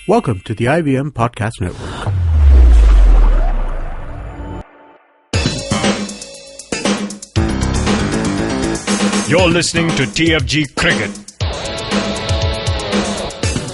Welcome to the IVM Podcast Network. You're listening to TFG Cricket.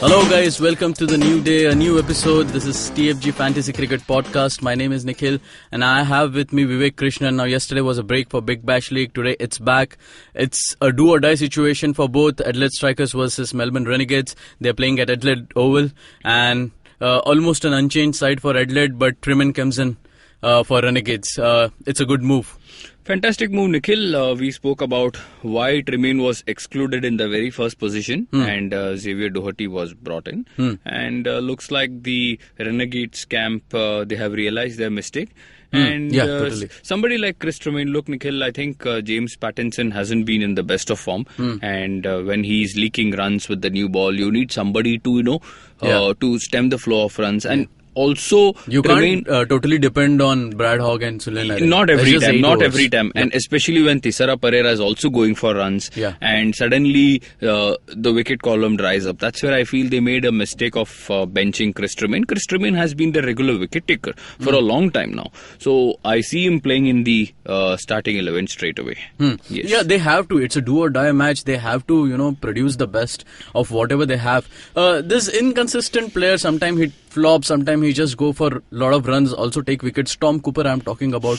Hello guys, welcome to the new day, a new episode. This is TFG Fantasy Cricket Podcast. My name is Nikhil and I have with me Vivek Krishnan. Now yesterday was a break for Big Bash League. Today it's back. It's a do or die situation for both Adelaide Strikers versus Melbourne Renegades. They're playing at Adelaide Oval and almost an unchanged side for Adelaide, but Trimmon comes in for Renegades. It's a good move. Fantastic move, Nikhil. We spoke about why Trimmon was excluded in the very first position and Xavier Doherty was brought in. And looks like the Renegades camp, they have realized their mistake. And totally. Somebody like Chris Trimmon, look, Nikhil, I think James Pattinson hasn't been in the best of form. And when he's leaking runs with the new ball, you need somebody to, to stem the flow of runs. And also, you can't totally depend on Brad Hogg and Sunil Narine. Not every time. And especially when Thisara Pereira is also going for runs and suddenly the wicket column dries up. That's where I feel they made a mistake of benching Chris Trimmon. Chris Trimmon has been the regular wicket taker for a long time now. So I see him playing in the starting 11 straight away. Yes. Yeah, they have to. It's a do or die match. They have to, produce the best of whatever they have. This inconsistent player, sometimes he flops, sometimes he just go for a lot of runs, also take wickets. Tom Cooper I'm talking about.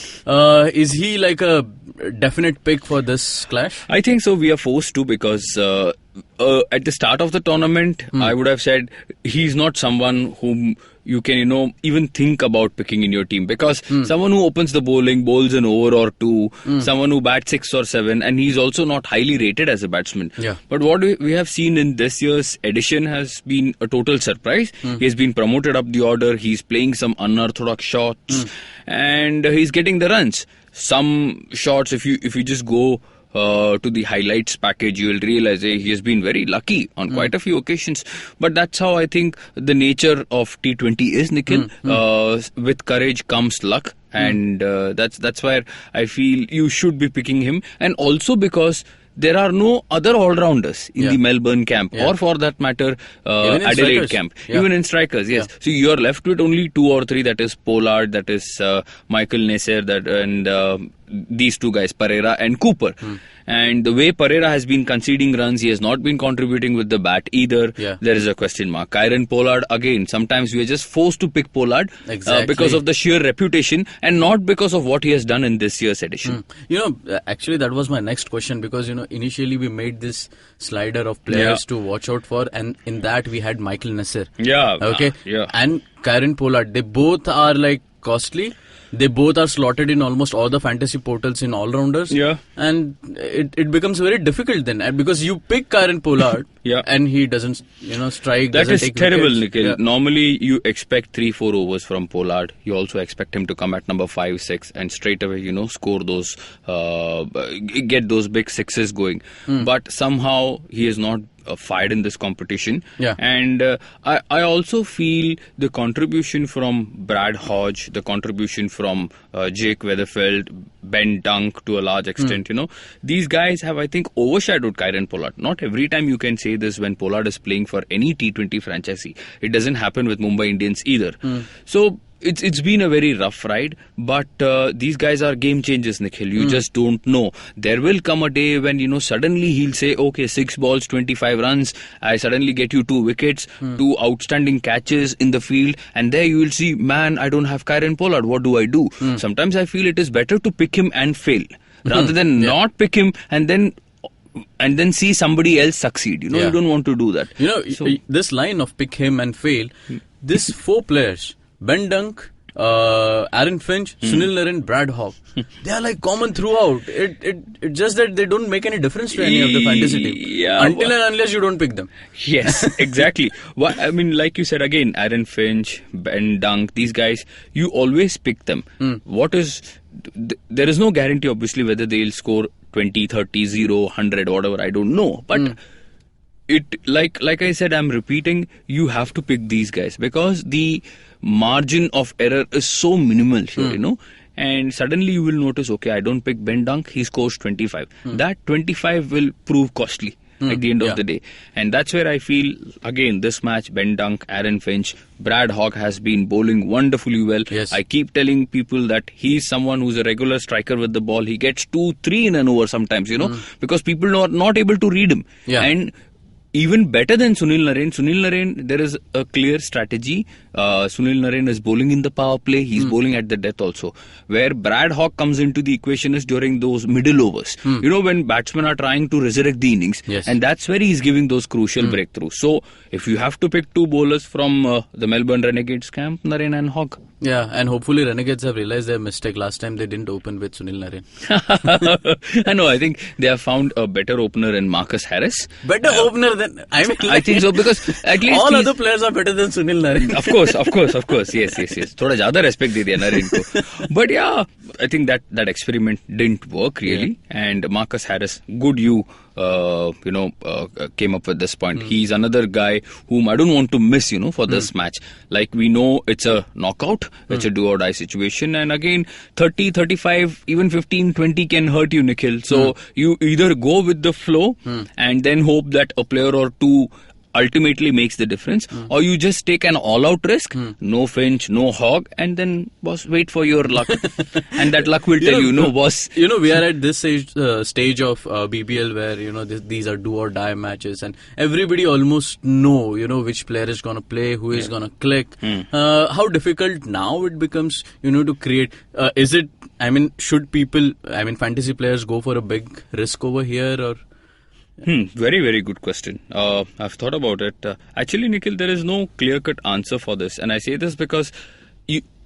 Is he like a definite pick for this clash? I think so. We are forced to because at the start of the tournament, I would have said he's not someone whom you can, even think about picking in your team because someone who opens the bowling, bowls an over or two, someone who bats 6 or 7, and he's also not highly rated as a batsman. Yeah. But what we have seen in this year's edition has been a total surprise. He's been promoted up the order. He's playing some unorthodox shots and he's getting the runs. Some shots, if you just go to the highlights package, you will realize he has been very lucky on quite a few occasions. But that's how I think the nature of T20 is, Nikhil. With courage comes luck. And that's where I feel you should be picking him. And also because there are no other all-rounders in the Melbourne camp or for that matter Adelaide camp. Even in strikers, yes. So you're left with only 2 or 3, that is Pollard, that is Michael Nasser, and these two guys, Pereira and Cooper. And the way Pereira has been conceding runs, he has not been contributing with the bat either. There is a question mark. Kieron Pollard, again, sometimes we are just forced to pick Pollard because of the sheer reputation and not because of what he has done in this year's edition. Actually that was my next question because, initially we made this slider of players to watch out for, and in that we had Michael Nasser. And Kieron Pollard. They both are like costly. They both are slotted in almost all the fantasy portals in all-rounders. And it becomes very difficult then because you pick Kieron Pollard and he doesn't, strike. That is terrible, Nikhil. wickets. Normally you expect 3-4 overs from Pollard. You also expect him to come at number 5-6 and straight away, score those, get those big sixes going. But somehow he is not fired in this competition. And I also feel the contribution from Brad Hodge, the contribution from Jake Weatherfeld, Ben Dunk to a large extent, these guys have, I think, overshadowed Kieron Pollard. Not every time you can say this when Pollard is playing for any T20 franchisee. It doesn't happen with Mumbai Indians either. So it's been a very rough ride, but these guys are game changers, Nikhil. You just don't know. There will come a day when, suddenly he'll say, okay, 6 balls, 25 runs. I suddenly get you 2 wickets, 2 outstanding catches in the field. And there you will see, man, I don't have Kieron Pollard. What do I do? Sometimes I feel it is better to pick him and fail rather than not pick him and then see somebody else succeed. You don't want to do that. This line of pick him and fail, this 4 players, Ben Dunk, Aaron Finch, Sunil Narine, Brad Hogg, they are like common throughout. It just that they don't make any difference to any of the fantasy team until and unless you don't pick them. Yes, exactly. I mean, like you said again, Aaron Finch, Ben Dunk, these guys, you always pick them. There is no guarantee, obviously, whether they'll score 20, 30, 0, 100, whatever. I don't know, but like I said, I'm repeating, you have to pick these guys because the margin of error is so minimal here, and suddenly you will notice, okay, I don't pick Ben Dunk, he scores 25. That 25 will prove costly. at the end of the day. And that's where I feel, again, this match, Ben Dunk, Aaron Finch, Brad Hogg has been bowling wonderfully well. Yes. I keep telling people that he's someone who's a regular striker with the ball. He gets 2-3 in an over sometimes, because people are not able to read him. Yeah. And even better than Sunil Narine, there is a clear strategy. Sunil Narine is bowling in the power play. He's bowling at the death also. Where Brad Hogg comes into the equation is during those middle overs. When batsmen are trying to resurrect the innings. Yes. And that's where he's giving those crucial breakthroughs. So, if you have to pick two bowlers from the Melbourne Renegades camp, Narine and Hogg. Yeah, and hopefully Renegades have realized their mistake. Last time they didn't open with Sunil Narine. I know, I think they have found a better opener in Marcus Harris. Better opener than... I think so, because at least all other players are better than Sunil Narine. Of course. Yes. Thoda zyada respect de diya Narine ko. But yeah, I think that experiment didn't work really. And Marcus Harris, good came up with this point. He's another guy whom I don't want to miss, for this match. Like, we know it's a knockout, it's a do or die situation, and again 30, 35, even 15, 20 can hurt you, Nikhil. So you either go with the flow and then hope that a player or two ultimately makes the difference, or you just take an all-out risk, no Finch, no Hogg, and then boss, wait for your luck, and that luck will tell boss. We are at this stage of BBL where these are do or die matches, and everybody almost know which player is gonna play, who is gonna click. How difficult now it becomes to create. Is it? Should people? Fantasy players go for a big risk over here, or? Very, very good question. I've thought about it. Actually, Nikhil, there is no clear-cut answer for this. And I say this because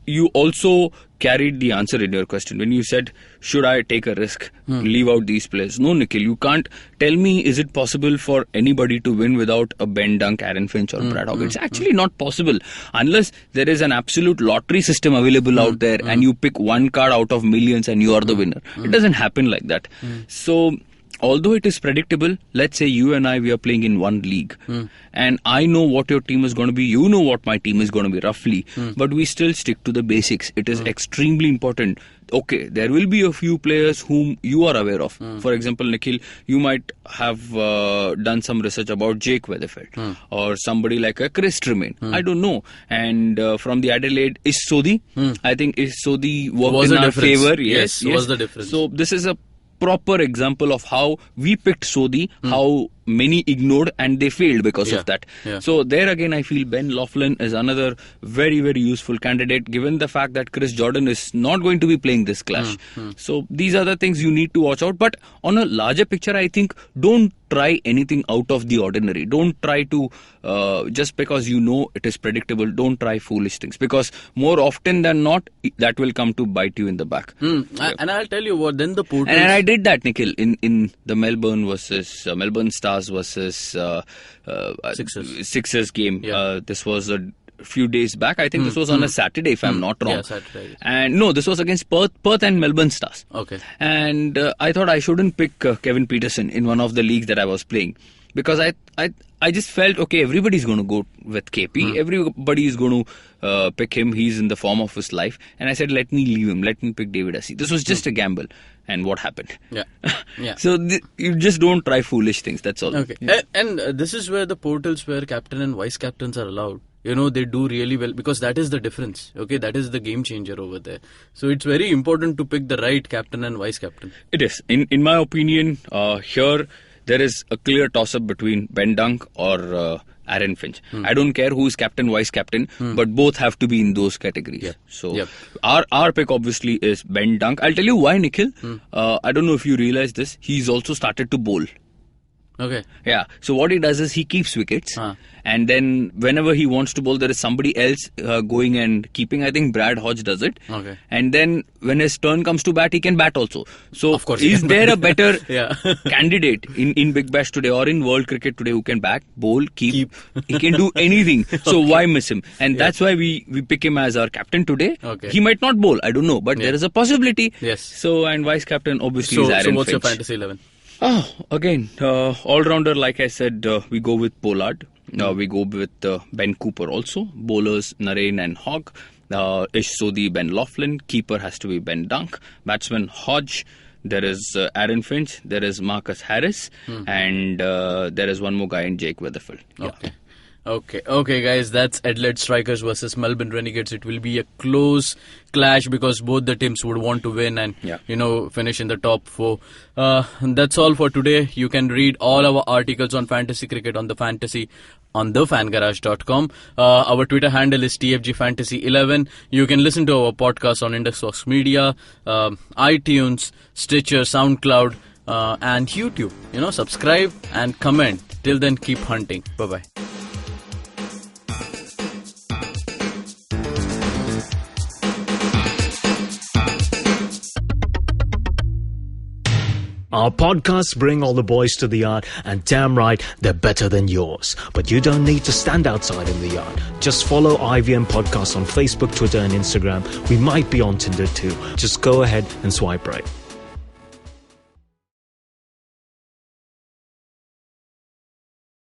you also carried the answer in your question. When you said, should I take a risk, leave out these players? No, Nikhil, you can't tell me, is it possible for anybody to win without a Ben Dunk, Aaron Finch or Brad Hogg? It's actually not possible. Unless there is an absolute lottery system available out there and you pick one card out of millions and you are the winner. It doesn't happen like that. So... although it is predictable, let's say you and I, we are playing in one league and I know what your team is going to be, you know what my team is going to be roughly, but we still stick to the basics. It is extremely important. Okay, there will be a few players whom you are aware of. For example, Nikhil, you might have done some research about Jake Weatherfeld or somebody like a Chris Tremaine. I don't know. And from the Adelaide, Ish Sodhi. I think Ish Sodhi worked in our favour. Yes, was the difference. So this is a proper example of how we picked Sodhi, how many ignored and they failed because of that. So there again I feel Ben Laughlin is another very, very useful candidate given the fact that Chris Jordan is not going to be playing this clash. So these are the things you need to watch out. But on a larger picture, I think don't try anything out of the ordinary. Don't try to, just because it is predictable, don't try foolish things, because more often than not, that will come to bite you in the back. And I'll tell you what, then the portals... And I did that, Nikhil, in the Melbourne Stars versus Sixers game. This was a few days back. I think this was on a Saturday, if I'm not wrong. Yeah, Saturday. And no, this was against Perth and Melbourne Stars. Okay. And I thought I shouldn't pick Kevin Peterson in one of the leagues that I was playing, because I just felt, okay, everybody's going to go with KP. Everybody is going to pick him. He's in the form of his life. And I said, let me leave him. Let me pick David Hussey. This was just a gamble. And what happened? Yeah. So you just don't try foolish things. That's all. Okay. And this is where the portals where captain and vice captains are allowed. They do really well, because that is the difference. Okay, that is the game changer over there. So it's very important to pick the right captain and vice captain. It is. In my opinion, here there is a clear toss-up between Ben Dunk or Aaron Finch. I don't care who is captain, vice captain, but both have to be in those categories. So our pick obviously is Ben Dunk. I'll tell you why, Nikhil. I don't know if you realize this. He's also started to bowl. Okay. Yeah. So what he does is he keeps wickets, and then whenever he wants to bowl, there is somebody else going and keeping. I think Brad Hodge does it. Okay. And then when his turn comes to bat, he can bat also. So of course, is there a better candidate in Big Bash today or in World Cricket today who can bat, bowl, keep? He can do anything. So why miss him? And that's why we pick him as our captain today. Okay. He might not bowl. I don't know, but there is a possibility. Yes. So and vice captain obviously is Aaron So what's Finch. your fantasy 11? Again, all-rounder, like I said, we go with Pollard. We go with Ben Cooper also. Bowlers, Narine and Hogg. Ish Sodhi, Ben Laughlin. Keeper has to be Ben Dunk. Batsman, Hodge. there is Aaron Finch, there is Marcus Harris, and there is one more guy in Jake Weatherfield. Yeah. Okay, guys, that's Adelaide Strikers versus Melbourne Renegades. It will be a close clash because both the teams would want to win and, finish in the top 4. That's all for today. You can read all our articles on fantasy cricket on thefangarage.com. Our Twitter handle is TFG Fantasy 11. You can listen to our podcast on Indexbox Media, iTunes, Stitcher, SoundCloud, and YouTube. Subscribe and comment. Till then, keep hunting. Bye-bye. Our podcasts bring all the boys to the yard, and damn right, they're better than yours. But you don't need to stand outside in the yard. Just follow IVM Podcasts on Facebook, Twitter, and Instagram. We might be on Tinder too. Just go ahead and swipe right.